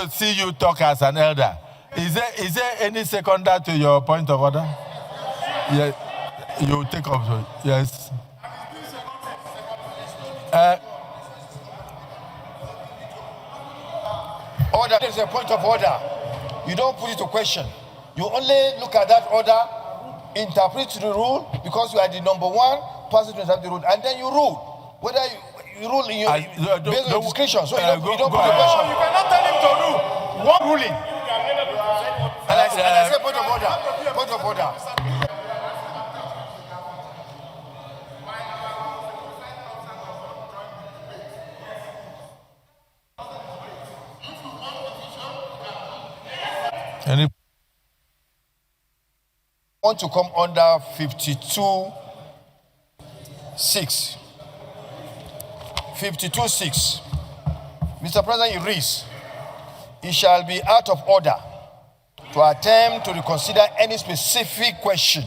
to see you talk as an elder. Is there any seconder to your point of order? Yes. You take up. Yes. Order is a point of order. You don't put it to question. You only look at that order, interpret the rule, because you are the number one person to interpret the rule, and then you rule. Whether you rule in your based on your discretion. So you don't put the question. You cannot tell him to do one ruling. And I say point of order. Point of order. Any want to come under 52(6). 52(6). Mr. President, you reads, it shall be out of order to attempt to reconsider any specific question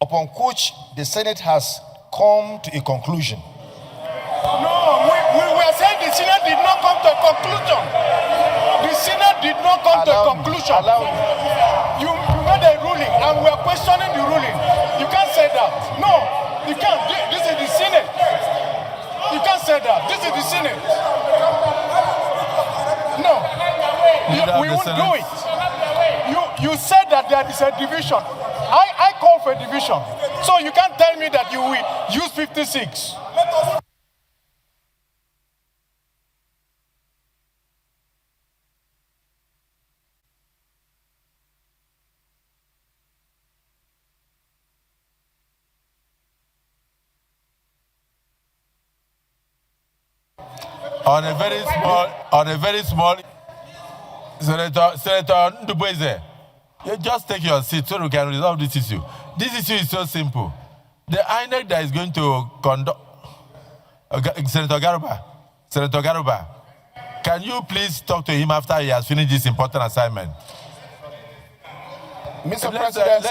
upon which the Senate has come to a conclusion. No, we were saying the Senate did not come to a conclusion. The Senate did not come to a conclusion. You made a ruling and we are questioning the ruling. You can't say that. No, you can't. This is the Senate. You can't say that. This is the Senate. No, we won't do it. You said that there is a division. I call for a division. So you can't tell me that you will use 56. on a very small, Senator Ndubueze, you just take your seat so we can resolve this issue. This issue is so simple. The INEC that is going to conduct, Senator Garuba, can you please talk to him after he has finished this important assignment? Mr. President,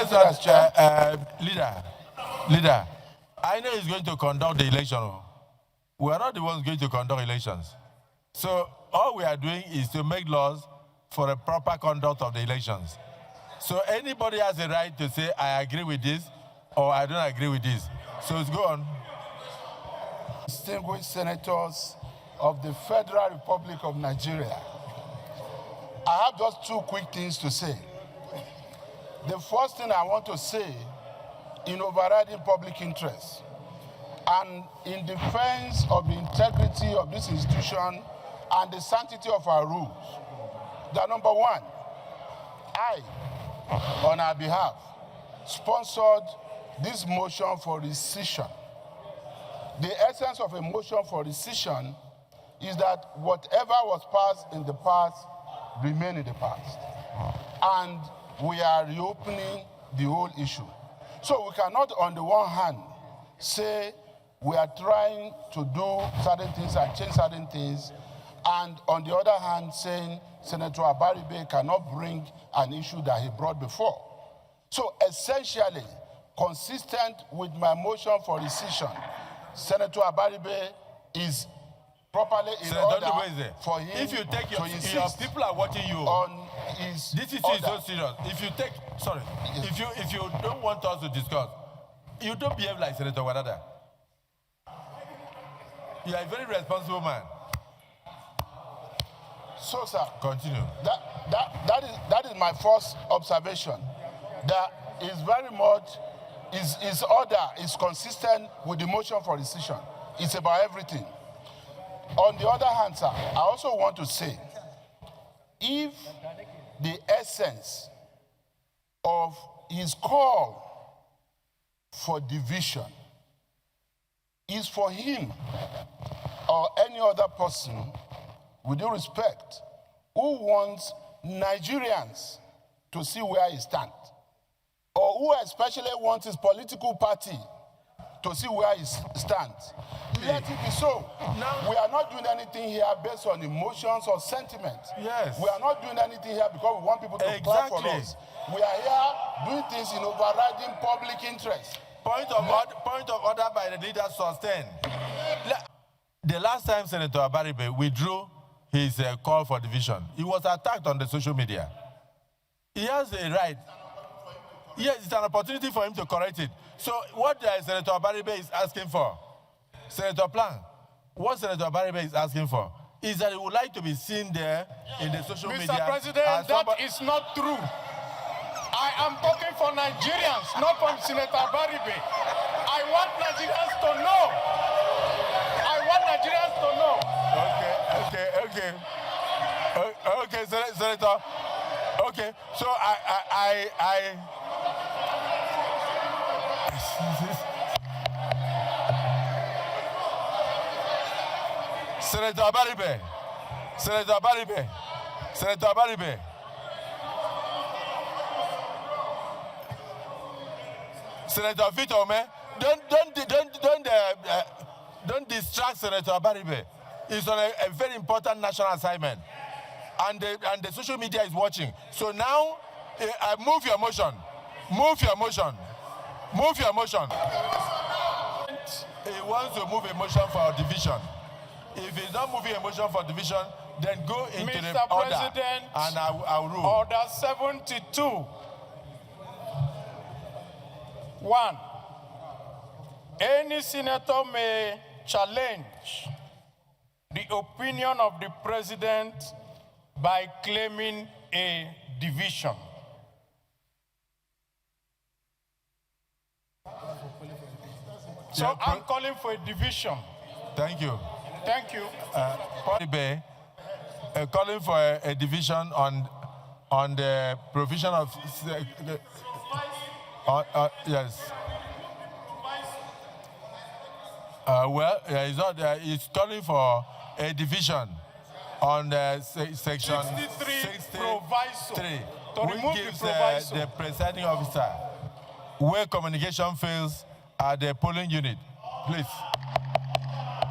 leader, INEC is going to conduct the election. We are not the ones going to conduct elections. So all we are doing is to make laws for a proper conduct of the elections. So anybody has a right to say, I agree with this, or I don't agree with this. So let's go on. Distinguished senators of the Federal Republic of Nigeria, I have just two quick things to say. The first thing I want to say, in overriding public interest and in defense of the integrity of this institution and the sanctity of our rules, that number one, I, on our behalf, sponsored this motion for rescission. The essence of a motion for rescission is that whatever was passed in the past remain in the past. And we are reopening the whole issue. So we cannot, on the one hand, say we are trying to do certain things and change certain things, and on the other hand, saying Senator Abaribe cannot bring an issue that he brought before. So essentially, consistent with my motion for rescission, Senator Abaribe is properly in order for him if you take your people are watching you on his this issue is so serious. If you take, if you don't want us to discuss, you don't behave like Senator Wadada. You are a very responsible man. So, sir, continue. That is my first observation. That is very much, his order is consistent with the motion for rescission. It's about everything. On the other hand, sir, I also want to say, if the essence of his call for division is for him or any other person, with due respect, who wants Nigerians to see where he stands, or who especially wants his political party to see where he stands, let it be so. Now, we are not doing anything here based on emotions or sentiment. Yes. We are not doing anything here because we want people to clap for us. We are here doing things in overriding public interest. Point of order by the leader sustained. The last time Senator Abaribe withdrew his call for division, he was attacked on the social media. He has a right. Yes, it's an opportunity for him to correct it. So what Senator Abaribe is asking for, Senator Plan, what Senator Abaribe is asking for is that he would like to be seen there in the social media. Mr. President, that is not true. I am talking for Nigerians, not from Senator Abaribe. I want Nigerians to know. I want Nigerians to know. Okay, Senator. Okay, so I Senator Abaribe. Senator Vito, man, don't distract Senator Abaribe. He's on a very important national assignment, and the social media is watching. So now, move your motion. He wants to move a motion for division. If he's not moving a motion for division, then go into Mr. the order, President, and I'll rule. Order 72. 1. Any senator may challenge the opinion of the president by claiming a division. So Yeah, I'm calling for a division. Thank you. Thank you. Calling for a division on the provision of yes. It's not. It's calling for a division on the section 63 proviso. To which remove gives the proviso. the presiding officer where communication fails at the polling unit. Please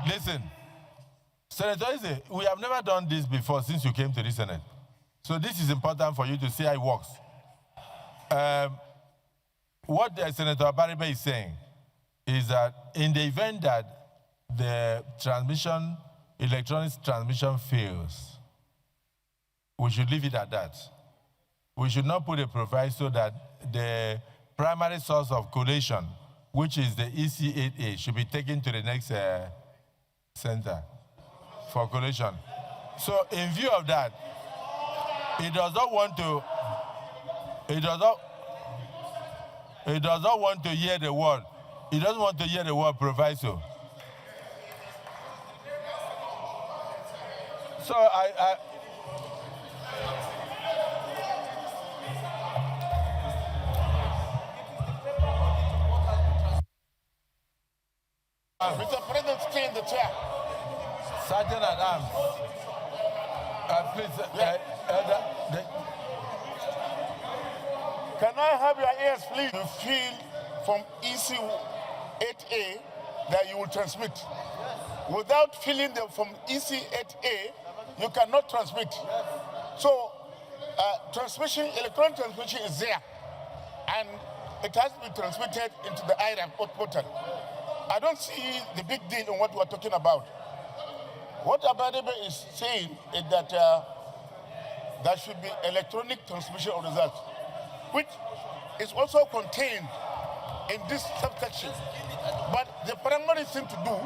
listen, Senator Eze, we have never done this before since you came to the Senate, so this is important for you to see how it works. What Senator Abaribe is saying is that in the event that the electronic transmission fails, we should leave it at that. We should not put a proviso that the primary source of collation, which is the EC8A, should be taken to the next center for collation. So in view of that, he does not want to hear the word. He doesn't want to hear the word proviso. So Mr. President, stay in the chair. Sergeant at Arms, please, Can I have your ears, please? You feel from EC8A that you will transmit. Without feeling them from EC8A, you cannot transmit. So, electronic transmission is there, and it has to be transmitted into the IRAM portal. I don't see the big deal in what we are talking about. What Abaribe is saying is that there should be electronic transmission of results, which is also contained in this subsection. But the primary thing to do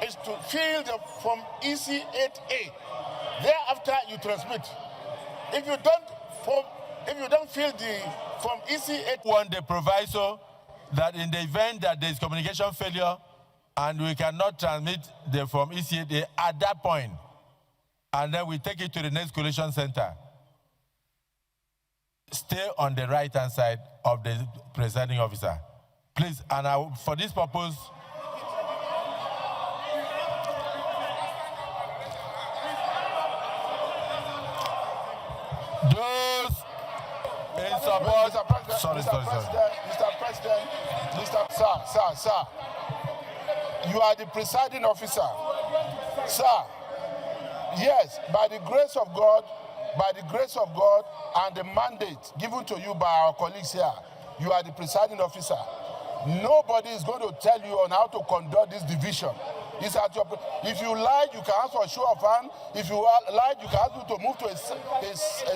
is to fill the from EC8A. Thereafter, you transmit. If you don't fill the from EC8, want the proviso that in the event that there is communication failure and we cannot transmit the from EC8A at that point, and then we take it to the next collation center, stay on the right-hand side of the presiding officer. Please, and for this purpose, those in support. Mr. President, Sorry. Sir, you are the presiding officer. Sir, yes, by the grace of God and the mandate given to you by our colleagues here, you are the presiding officer. Nobody is going to tell you on how to conduct this division. It's at your. If you like, you can ask for a show of hand. If you like, you can ask me to move to a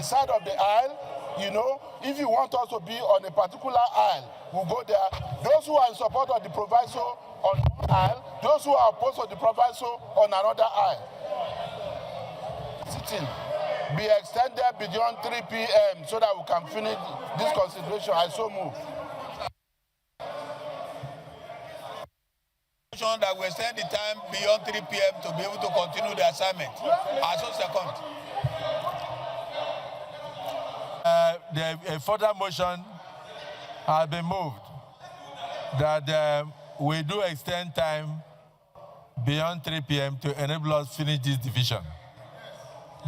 side of the aisle. You know, if you want us to be on a particular aisle, we'll go there. Those who are in support of the proviso on one aisle, those who are opposed to the proviso on another aisle. Sitting be extended beyond 3 p.m. so that we can finish this consideration. I so move. That we extend the time beyond 3 p.m. to be able to continue the assignment. I so second. A further motion has been moved that we do extend time beyond 3 p.m. to enable us finish this division.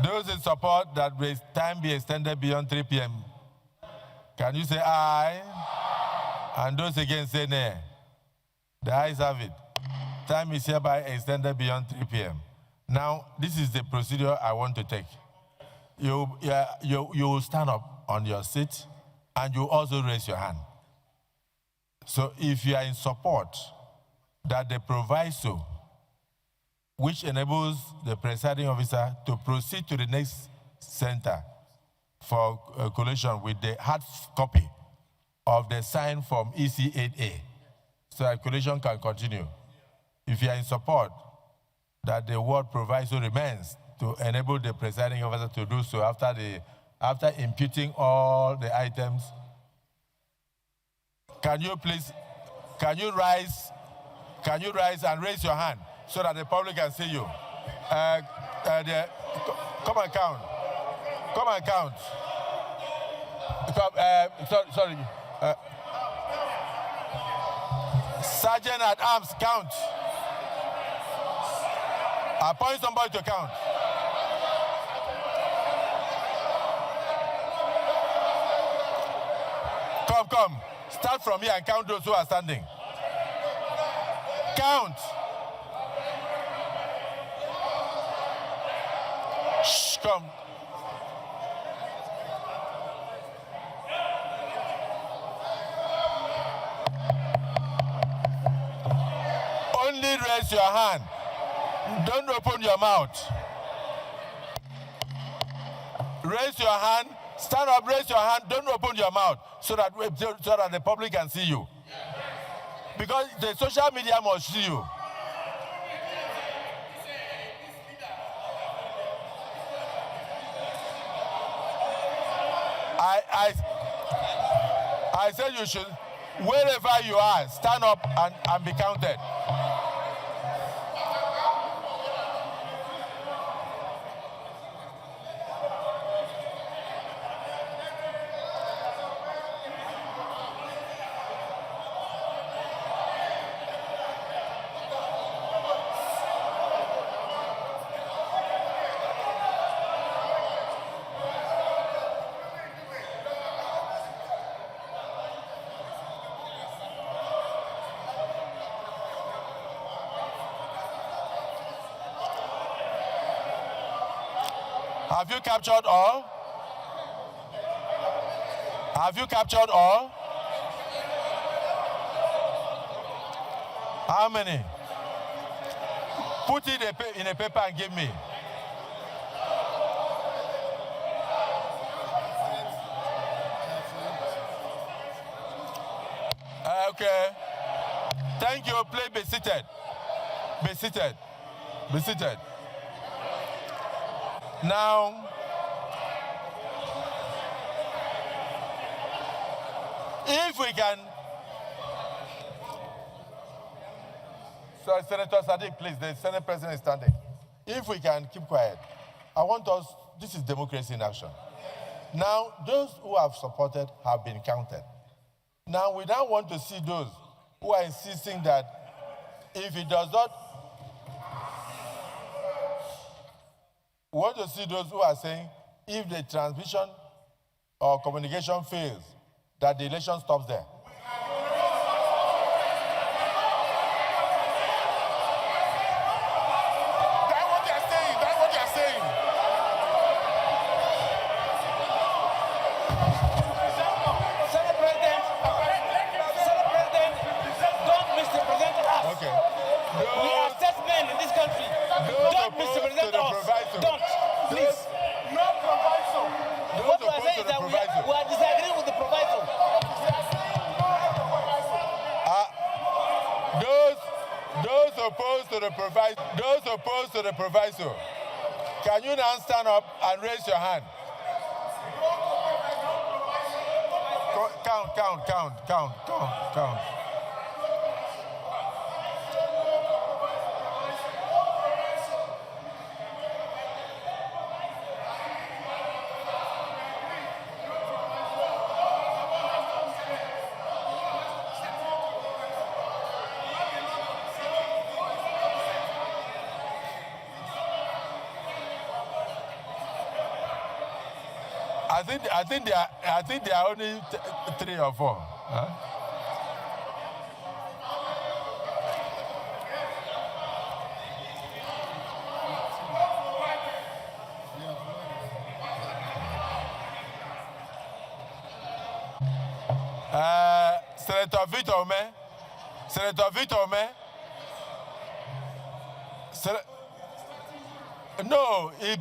Those in support that time be extended beyond 3 p.m., can you say aye? And those against say nay. The ayes have it. Time is hereby extended beyond 3 p.m. Now, this is the procedure I want to take. You will stand up on your seat and you also raise your hand. So if you are in support that the proviso, which enables the presiding officer to proceed to the next center for collation with the hard copy of the signed form EC8A, so that collation can continue. If you are in support that the word proviso remains to enable the presiding officer to do so after imputing all the items, can you rise and raise your hand so that the public can see you? Come and count. Come and count. Sorry. Sergeant at arms, count. Appoint somebody to count. Come. Start from here and count those who are standing. Count. Shh, come. Only raise your hand. Don't open your mouth. Raise your hand. Stand up, raise your hand. Don't open your mouth so that the public can see you. Because the social media must see you. I said you should, wherever you are, stand up and be counted. Have you captured all? Have you captured all? How many? Put it in a paper and give me. Okay. Thank you. Please be seated. Be seated. Be seated. Now, if we can, so Senator Sadiq, please, the Senate President is standing. If we can keep quiet, I want us, this is democracy in action. Now, those who have supported have been counted. Now, we now want to see those who are insisting that if it does not, we want to see those who are saying if the transmission or communication fails, that the election stops there. That's what they're saying. That's what they're saying. Senate President, don't misrepresent us. Okay. We are statesmen. the proviso, those opposed to the proviso, can you now stand up and raise your hand? Count. I think there are only 3 or 4. Huh? Senator Victor Ome. No, he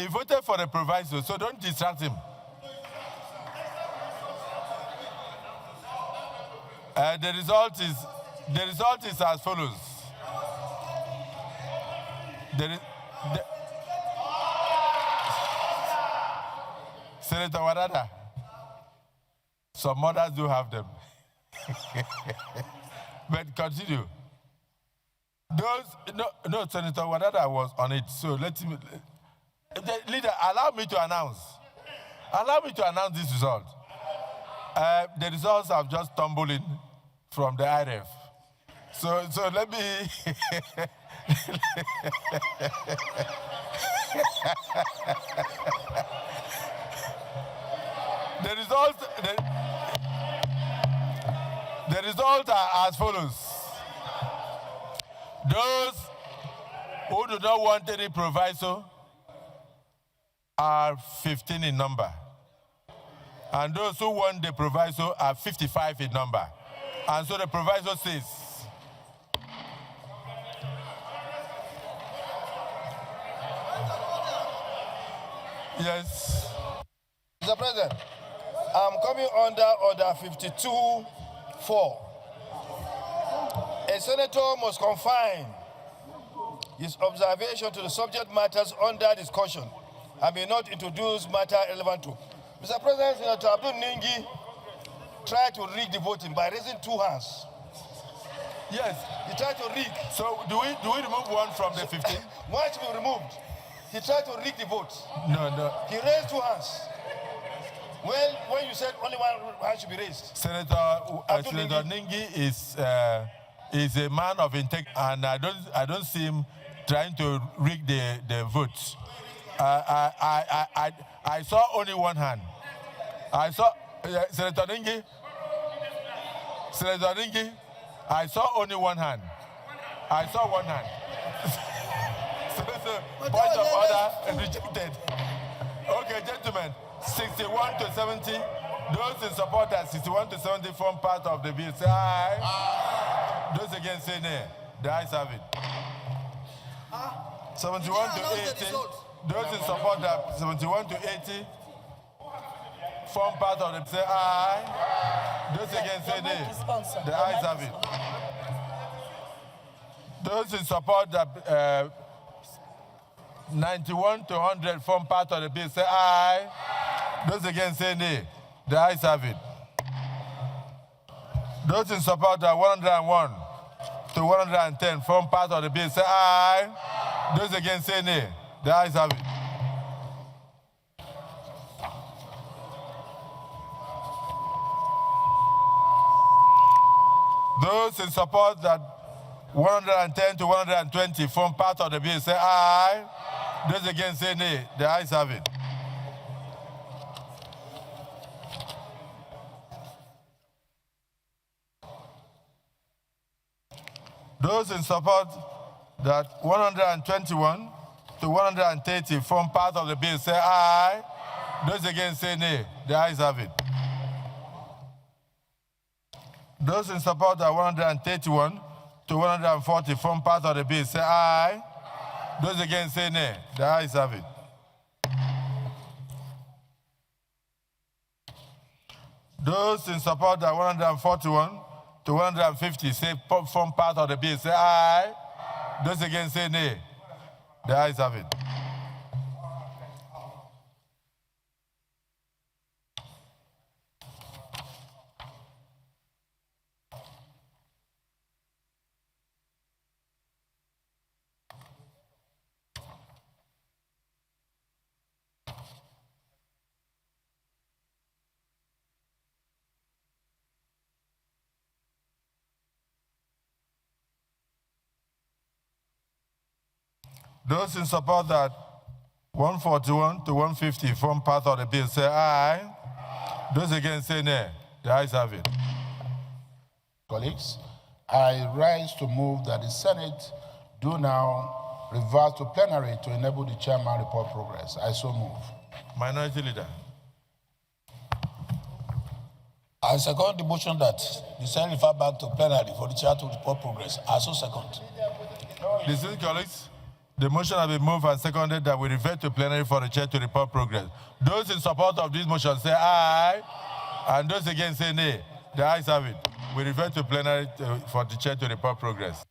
voted for the proviso, so don't distract him. The result is as follows. Senator Wadada, some mothers do have them. But continue. No, Senator Wadada was on it, so let me. Leader, allow me to announce this result. The results have just tumbled in from the IRF. So let me. The results are as follows. Those who do not want any proviso are 15 in number. And those who want the proviso are 55 in number. And so the proviso says, yes. Mr. President, I'm coming under Order 52-4. A senator must confine his observation to the subject matters under discussion and may not introduce matter relevant to. Mr. President, Senator Abdul Ningi tried to rig the voting by raising 2 hands. Yes. He tried to rig. So do we remove one from the 15? One should be removed. He tried to rig the vote. No. He raised 2 hands. Well, when you said only 1 hand should be raised. Senator Ningi is a man of integrity, and I don't see him trying to rig the votes. I saw only 1 hand. I saw Senator Ningi. I saw only 1 hand. I saw 1 hand. So point of order rejected. Okay, gentlemen, 61 to 70. Those in support that 61 to 70 form part of the bill say aye. Those against say nay. The ayes have it. 71 to 80. Those in support that 71 to 80 form part of the say aye. Those against say nay. The ayes have it. Those in support that 91 to 100 form part of the bill say aye. Those against say nay. The ayes have it. Those in support that 101 to 110 form part of the bill say aye. Those against say nay. The ayes have it. Those in support that 110 to 120 form part of the bill say aye. Those against say nay. The ayes have it. Those in support that 121 to 130 form part of the bill say aye. Those against say nay. The ayes have it. Those in support that 131 to 140 form part of the bill say aye. Those against say nay. The ayes have it. Those in support that 141 to 150 say form part of the bill say aye. Those against say nay. The ayes have it. Those in support that 141 to 150 form part of the bill say aye. Those against say nay. The ayes have it. Colleagues, I rise to move that the Senate do now revert to plenary to enable the chairman report progress. I so move. Minority Leader. I second the motion that the Senate refer back to plenary for the chair to report progress. I so second. Listen, colleagues. The motion has been moved and seconded that we revert to plenary for the chair to report progress. Those in support of this motion say aye, and those against say nay. The ayes have it. We revert to plenary for the chair to report progress.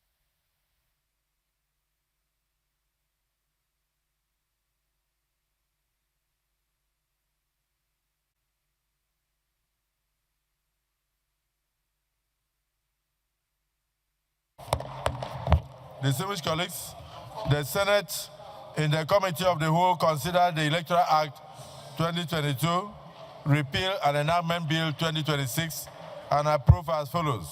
Distinguished colleagues, the Senate, in the Committee of the Whole, considered the Electoral Act 2022, Repeal and Enactment Bill 2026, and approved as follows.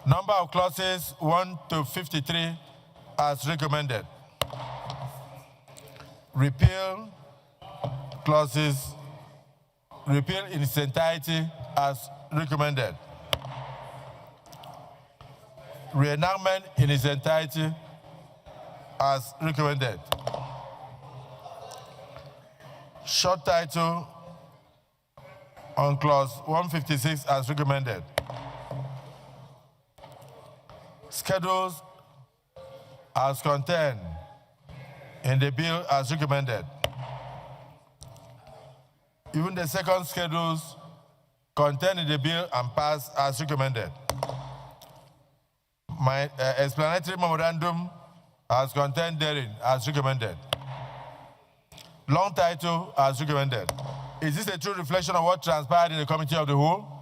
Number of clauses 1 to 53 as recommended. Repeal clauses, repeal in its entirety as recommended. Reenactment in its entirety as recommended. Short title on clause 156 as recommended. Schedules as contained in the bill as recommended. Even the second schedules contained in the bill and passed as recommended. My explanatory memorandum as contained therein as recommended. Long title as recommended. Is this a true reflection of what transpired in the Committee of the Whole?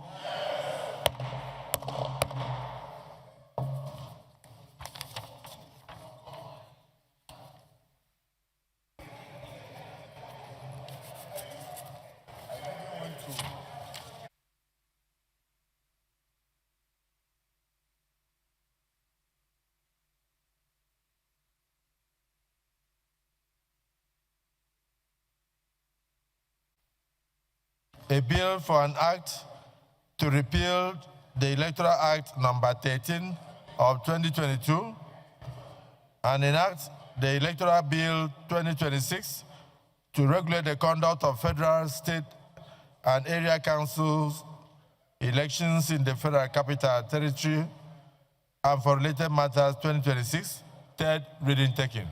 A bill for an act to repeal the Electoral Act number 13 of 2022 and enact the Electoral Bill 2026 to regulate the conduct of federal, state, and area councils elections in the Federal Capital Territory and for related matters 2026, third reading taken.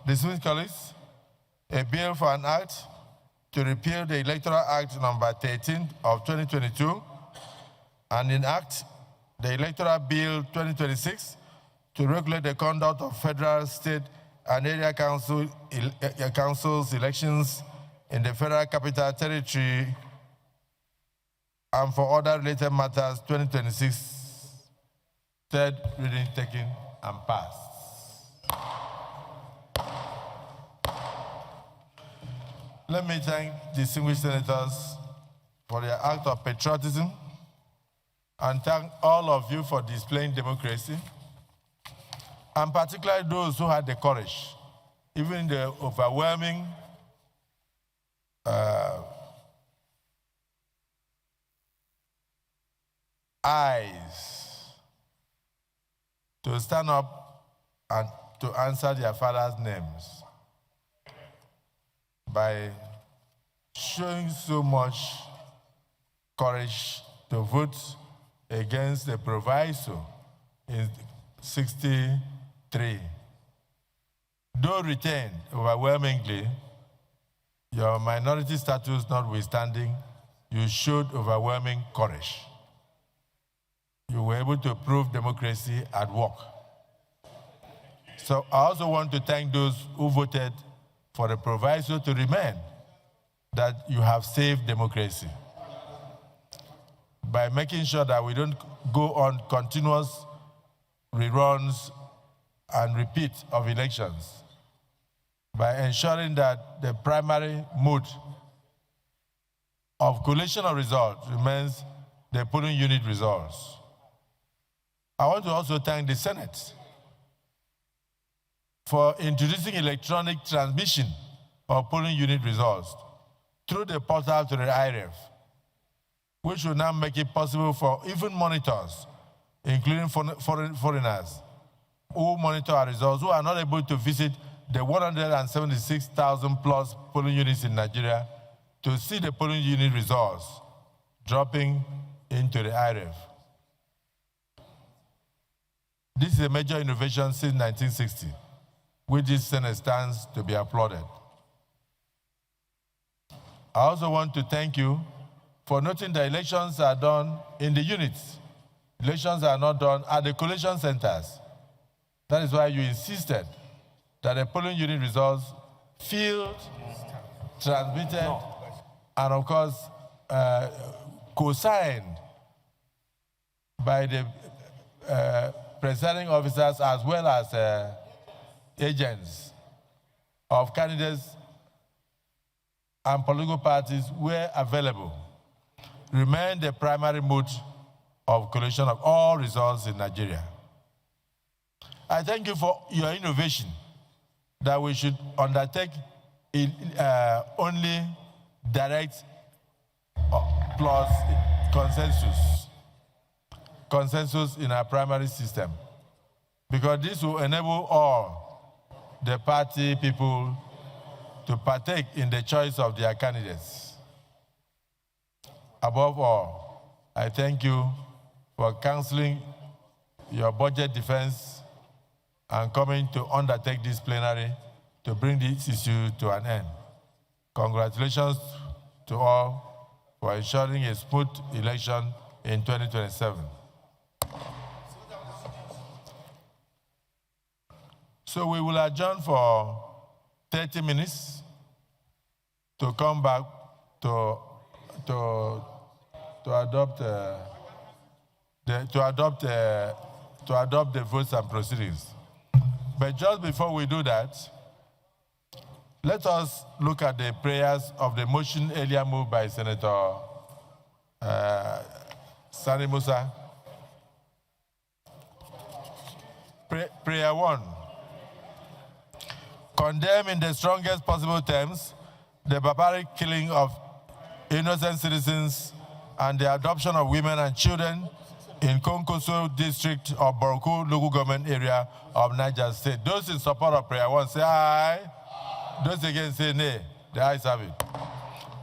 Dismissed colleagues, a bill for an act to repeal the Electoral Act number 13 of 2022 and enact the Electoral Bill 2026 to regulate the conduct of federal, state, and area councils elections in the Federal Capital Territory and for other related matters 2026, third reading taken and passed. Let me thank distinguished senators for their act of patriotism and thank all of you for displaying democracy, and particularly those who had the courage, even in the overwhelming eyes, to stand up and to answer their fathers' names by showing so much courage to vote against the proviso in 63. Though retained overwhelmingly, your minority status notwithstanding, you showed overwhelming courage. you were able to prove democracy at work. So I also want to thank those who voted for the proviso to remain, that you have saved democracy by making sure that we don't go on continuous reruns and repeat of elections, by ensuring that the primary mode of collation of results remains the polling unit results. I want to also thank the Senate for introducing electronic transmission of polling unit results through the portal to the IREF, which will now make it possible for even monitors, including foreigners, who monitor our results, who are not able to visit the 176,000 plus polling units in Nigeria, to see the polling unit results dropping into the IREF. This is a major innovation since 1960, which this Senate stands to be applauded. I also want to thank you for noting that elections are done in the units. Elections are not done at the collation centers. That is why you insisted that the polling unit results filled, transmitted, and of course, co-signed by the presiding officers as well as agents of candidates and political parties where available, remain the primary mode of collation of all results in Nigeria. I thank you for your innovation that we should undertake only direct plus consensus in our primary system, because this will enable all the party people to partake in the choice of their candidates. Above all, I thank you for canceling your budget defense and coming to undertake this plenary to bring this issue to an end. Congratulations to all for ensuring a smooth election in 2027. So we will adjourn for 30 minutes to come back to adopt the votes and proceedings. But just before we do that, let us look at the prayers of the motion earlier moved by Senator Sani Musa. Prayer 1. Condemn in the strongest possible terms the barbaric killing of innocent citizens and the adoption of women and children in Konkoso district of Borku local government area of Niger State. Those in support of prayer 1 say aye. Those against say nay. The ayes have it.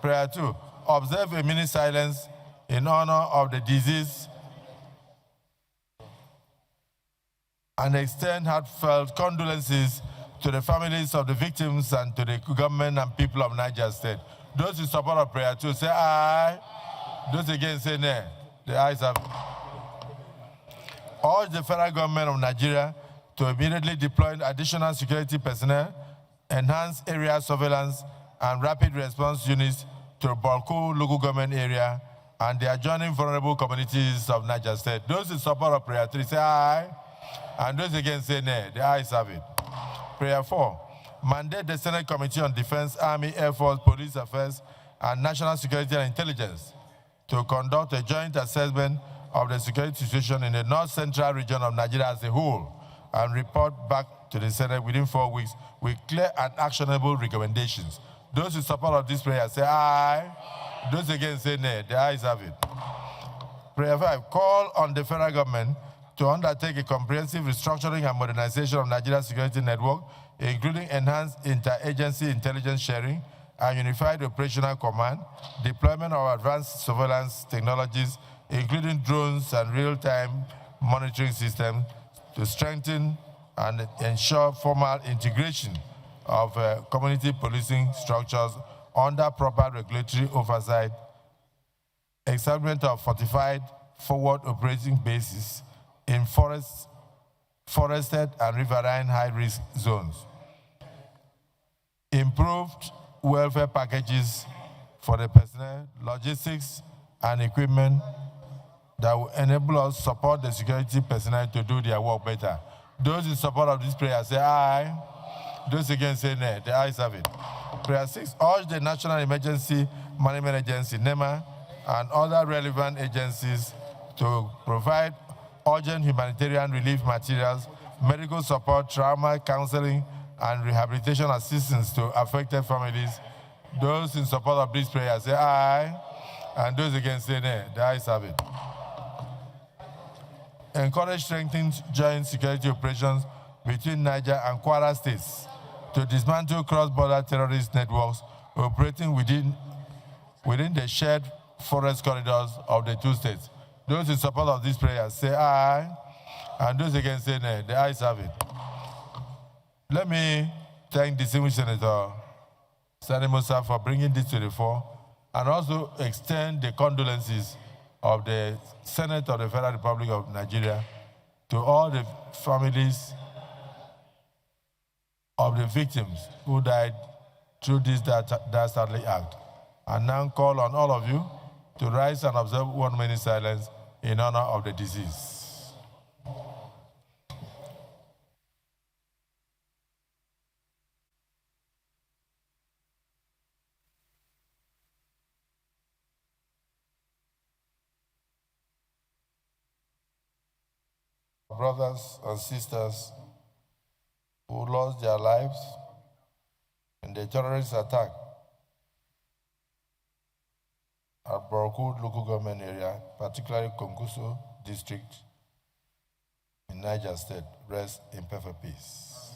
Prayer 2. Observe a minute silence in honor of the deceased and extend heartfelt condolences to the families of the victims and to the government and people of Niger State. Those in support of prayer 2 say aye. Those against say nay. The ayes have it. Urge the federal government of Nigeria to immediately deploy additional security personnel, enhance area surveillance, and rapid response units to Borku local government area and the adjoining vulnerable communities of Niger State. Those in support of prayer 3 say aye, and those against say nay. The ayes have it. Prayer 4. Mandate the Senate Committee on Defense, Army, Air Force, Police Affairs, and National Security and Intelligence to conduct a joint assessment of the security situation in the north-central region of Nigeria as a whole and report back to the Senate within 4 weeks with clear and actionable recommendations. Those in support of this prayer say aye. Those against say nay. The ayes have it. Prayer 5. Call on the federal government to undertake a comprehensive restructuring and modernization of Nigeria's security network, including enhanced interagency intelligence sharing and unified operational command, deployment of advanced surveillance technologies, including drones and real-time monitoring systems, to strengthen and ensure formal integration of community policing structures under proper regulatory oversight, establishment of fortified forward operating bases in forested and riverine high-risk zones. Improved welfare packages for the personnel, logistics, and equipment that will enable us to support the security personnel to do their work better. Those in support of this prayer say aye. Those against say nay. The ayes have it. Prayer 6, urge the National Emergency Management Agency, NEMA, and other relevant agencies to provide urgent humanitarian relief materials, medical support, trauma counseling, and rehabilitation assistance to affected families. Those in support of this prayer say aye, and those against say nay. The ayes have it. Encourage strengthening joint security operations between Niger and Kwara states to dismantle cross-border terrorist networks operating within the shared forest corridors of the two states. Those in support of this prayer say aye, and those against say nay. The ayes have it. Let me thank distinguished Senator Sani Musa for bringing this to the fore, and also extend the condolences of the Senate of the Federal Republic of Nigeria to all the families of the victims who died through this dastardly act. And now call on all of you to rise and observe 1 minute silence in honor of the deceased. Brothers and sisters who lost their lives in the terrorist attack at Boroku local government area, particularly Konkuso district in Niger State, rest in perfect peace.